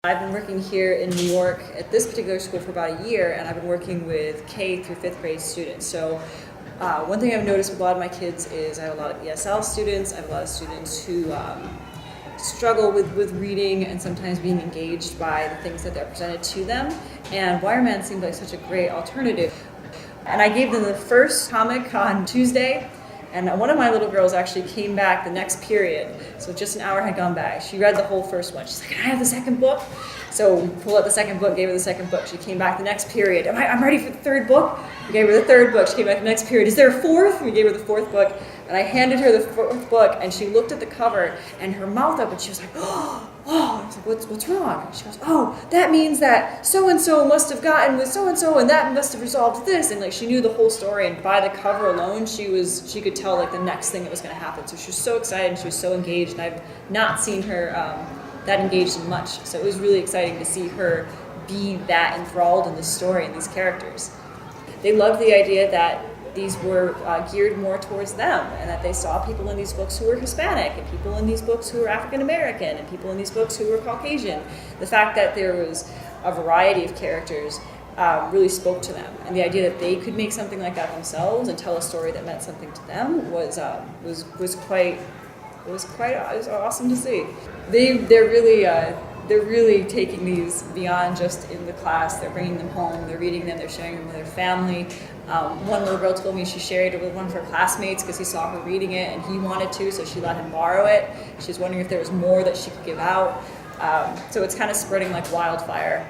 I've been working here in New York at this particular school for about a year, and I've been working with K through 5th grade students. So one thing I've noticed with a lot of my kids is I have a lot of ESL students, I have a lot of students who struggle with reading and sometimes being engaged by the things that they're presented to them, and Wireman seemed like such a great alternative. And I gave them the first comic on Tuesday, and one of my little girls actually came back the next period, so just an hour had gone by. She read the whole first one. She's like, "Can I have the second book?" So we pulled out the second book, gave her the second book. She came back the next period. I'm ready for the third book. We gave her the third book. She came back the next period. Is there a fourth? We gave her the fourth book, and I handed her the fourth book, and she looked at the cover and her mouth opened. She was like, "Oh!" I was like, "What's wrong?" And she goes, "Oh, that means that so-and-so must have gotten with so-and-so, and that must have resolved this." And like she knew the whole story, and by the cover alone, she could tell like the next thing that was going to happen. So she was so excited, and she was so engaged, and I've not seen her that engaged in much. So it was really exciting to see her be that enthralled in the story and these characters. They loved the idea that these were geared more towards them, and that they saw people in these books who were Hispanic, and people in these books who were African American, and people in these books who were Caucasian. The fact that there was a variety of characters really spoke to them, and the idea that they could make something like that themselves and tell a story that meant something to them was awesome to see. They're really taking these beyond just in the class. They're bringing them home, they're reading them, they're sharing them with their family. One little girl told me she shared it with one of her classmates because he saw her reading it and he wanted to, so she let him borrow it. She was wondering if there was more that she could give out. So it's kind of spreading like wildfire.